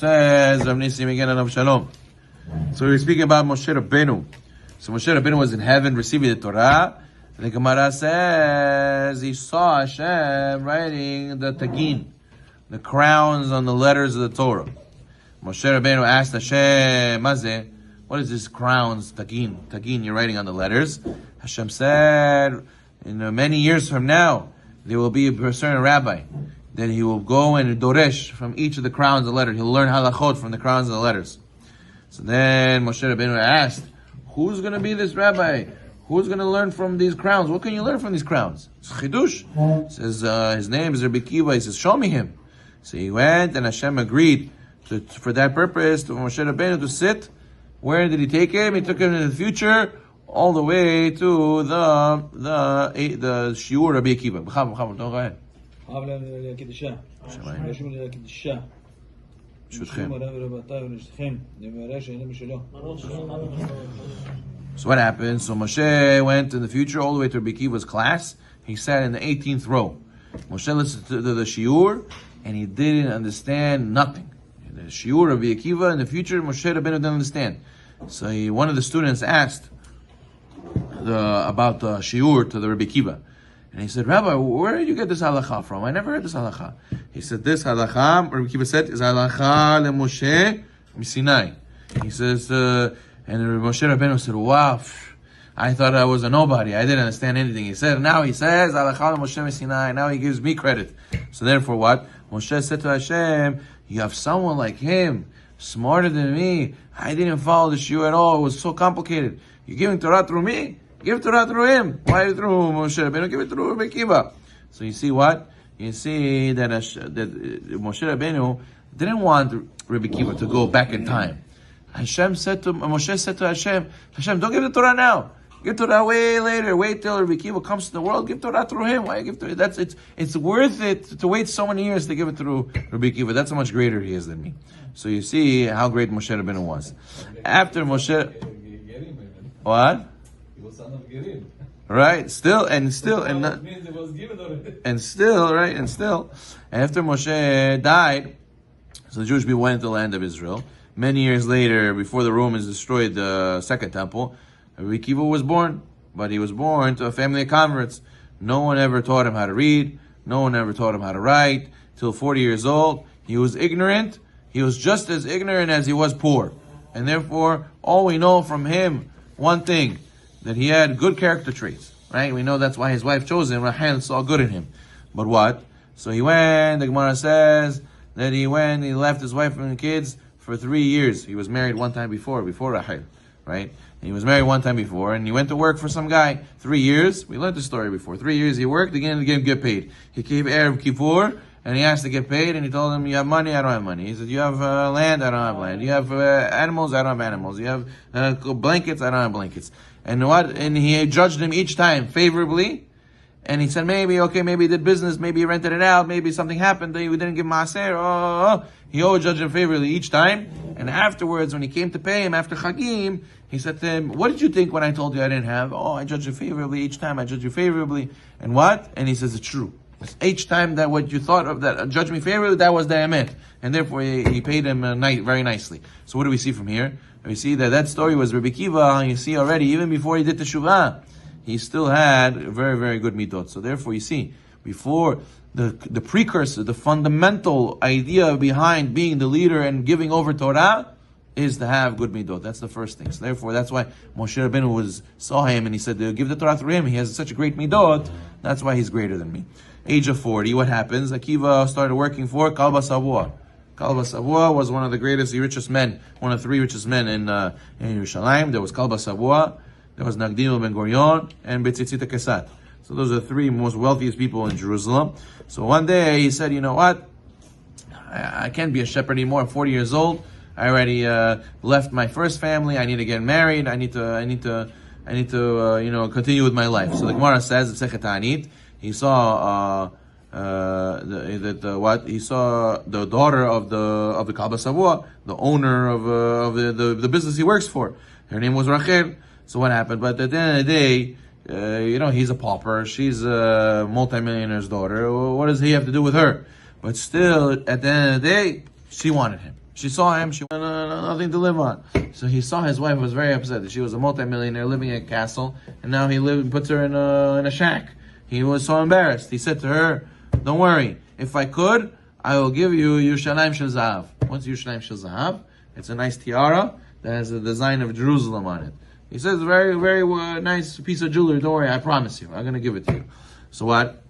Says Rav Nisim again and Shalom. So we're speaking about Moshe Rabbeinu. So Moshe Rabbeinu was in heaven receiving the Torah. The Gemara says he saw Hashem writing the tagin, the crowns on the letters of the Torah. Moshe Rabbeinu asked Hashem, Mazeh, what is this crowns, tagin? Tagin, you're writing on the letters. Hashem said, in many years from now, there will be a certain rabbi that he will go and doresh from each of the crowns of the letter. He'll learn halachot from the crowns of the letters. So then Moshe Rabbeinu asked, who's going to be this rabbi? Who's going to learn from these crowns? What can you learn from these crowns? It's chidush. Says his name is Rabbi Akiva. He says, show me him. So he went, and Hashem agreed for that purpose to Moshe Rabbeinu to sit. Where did he take him? He took him in the future, all the way to the shiur Rabbi Akiva. Go ahead. So what happened? So Moshe went in the future all the way to Rabbi Akiva's class. He sat in the 18th row. Moshe listened to the shiur, and he didn't understand nothing. The shiur of Rabbi Akiva in the future, Moshe Rabbeinu didn't understand. So one of the students asked about the shiur to the Rabbi Akiva. And he said, Rabbi, where did you get this halacha from? I never heard this halacha. He said, this halacha, Rabbi Akiva said, is halacha leMoshe miSinai. He says, and Moshe Rabbeinu said, wow, I thought I was a nobody. I didn't understand anything. He said, now he says, halacha leMoshe miSinai. Now he gives me credit. So therefore what? Moshe said to Hashem, you have someone like him, smarter than me. I didn't follow the shiur at all. It was so complicated. You're giving Torah through me? Give Torah through him. Why through Moshe Rabbeinu? Give it through Rabbi Akiva. So you see what? You see that Moshe Rabbeinu didn't want Rabbi Akiva to go back in time. Moshe said to Hashem, don't give the Torah now. Give Torah way later. Wait till Rabbi Akiva comes to the world. Give Torah through him. Why give Torah? It's worth it to wait so many years to give it through Rabbi Akiva. That's how much greater he is than me. So you see how great Moshe Rabbeinu was. After Moshe, what? Right, still, after Moshe died, so the Jewish people went to the land of Israel. Many years later, before the Romans destroyed the second temple, Rabbi Akiva was born, but he was born to a family of converts. No one ever taught him how to read. No one ever taught him how to write. Till 40 years old, he was ignorant. He was just as ignorant as he was poor. And therefore, all we know from him, one thing, that he had good character traits, right? We know that's why his wife chose him. Rahel saw good in him. But what? So he went, the Gemara says, that he left his wife and kids for 3 years. He was married one time before Rahel, right? And he was married one time before, and he went to work for some guy. 3 years, we learned the story before. 3 years he worked, again and again get paid. He came Erev Kippur, and he asked to get paid, and he told him, you have money? I don't have money. He said, you have land? I don't have land. You have animals? I don't have animals. You have blankets? I don't have blankets. And what? And he judged him each time favorably. And he said, maybe he did business, maybe he rented it out, maybe something happened, we didn't give maaser. He always judged him favorably each time. And afterwards, when he came to pay him after Chagim, he said to him, what did you think when I told you I didn't have? Oh, I judged you favorably each time, I judged you favorably. And what? And he says, it's true. Each time that what you thought of that judged me favorably, that was the emet. And therefore he paid him very nicely. So what do we see from here? We see that story was Rabbi Akiva. You see already, even before he did teshuvah, he still had very, very good midot. So therefore you see, before the precursor, the fundamental idea behind being the leader and giving over Torah is to have good midot. That's the first thing. So therefore that's why Moshe Rabbeinu saw him and he said, give the Torah through him. He has such a great midot. That's why he's greater than me. Age of 40, what happens? Akiva started working for Kalba Savua. Kalba Savua was one of the greatest, the richest men, one of the 3 richest men in Yerushalayim. There was Kalba Savua, there was Nagdino Ben Gurion, and Betzitzita Kesat. So those are the 3 most wealthiest people in Jerusalem. So one day he said, you know what? I can't be a shepherd anymore. I'm 40 years old. I already left my first family. I need to get married. I need to continue with my life. So the Gemara says, Sechet Ta'anit, he saw he saw the daughter of the Kalba Savua, the owner of the business he works for. Her name was Rachel. So what happened? But at the end of the day, he's a pauper. She's a multimillionaire's daughter. What does he have to do with her? But still, at the end of the day, she wanted him. She saw him, she wanted nothing to live on. So he saw his wife was very upset that she was a multimillionaire living in a castle, and now he puts her in a shack. He was so embarrassed. He said to her, don't worry, if I could, I will give you Yerushalayim Shel Zahav. What's Yerushalayim Shel Zahav? It's a nice tiara that has a design of Jerusalem on it. He says, very, very nice piece of jewelry, don't worry, I promise you, I'm going to give it to you. So what?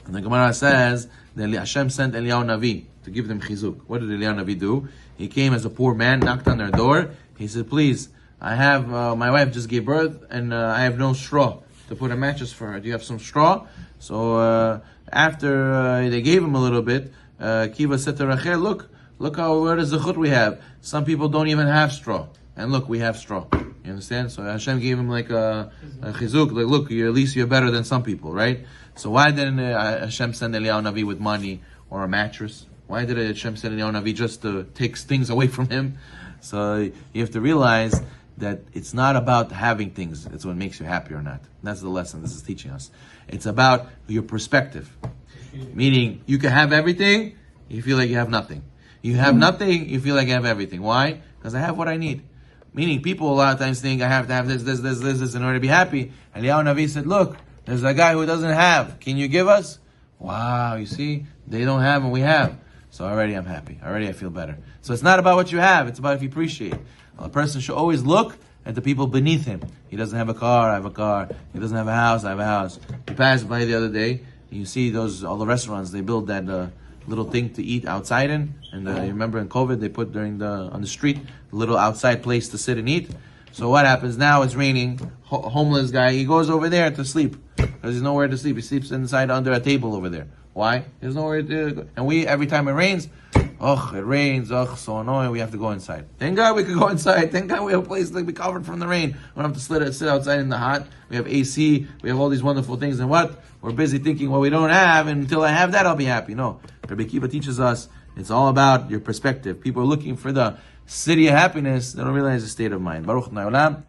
And the Gemara says that Hashem sent Eliyahu Navi to give them chizuk. What did Eliyahu Navi do? He came as a poor man, knocked on their door. He said, please, I have, my wife just gave birth, and I have no straw to put a mattress for her. Do you have some straw? So after they gave him a little bit, Akiva said to Rachel, look what is the zechut we have. Some people don't even have straw. And look, we have straw. You understand? So Hashem gave him like a chizuk, like look, at least you're better than some people, right? So why didn't Hashem send Eliyahu Navi with money or a mattress? Why did Hashem send Eliyahu Navi just to take things away from him? So you have to realize that it's not about having things. It's what makes you happy or not. That's the lesson this is teaching us. It's about your perspective. Meaning, you can have everything, you feel like you have nothing. You have nothing, you feel like you have everything. Why? Because I have what I need. Meaning, people a lot of times think I have to have this in order to be happy. And Eliyahu Navi said, look, there's a guy who doesn't have. Can you give us? Wow, you see? They don't have and we have. So already I'm happy. Already I feel better. So it's not about what you have. It's about if you appreciate. A person should always look at the people beneath him. He doesn't have a car, I have a car. He doesn't have a house, I have a house. You passed by the other day, you see all the restaurants, they build that little thing to eat outside in. And you remember in COVID, they put on the street, a little outside place to sit and eat. So what happens now? It's raining. Homeless guy, he goes over there to sleep because there's nowhere to sleep. He sleeps inside under a table over there. Why? There's nowhere to go. And every time it rains, it rains, so annoying, we have to go inside. Thank God we could go inside. Thank God we have a place to be covered from the rain. We don't have to sit outside in the hot. We have AC, we have all these wonderful things. And what? We're busy thinking, well, we don't have, and until I have that, I'll be happy. No. Rabbi Akiva teaches us, it's all about your perspective. People are looking for the city of happiness, they don't realize the state of mind. Baruch Na'olam.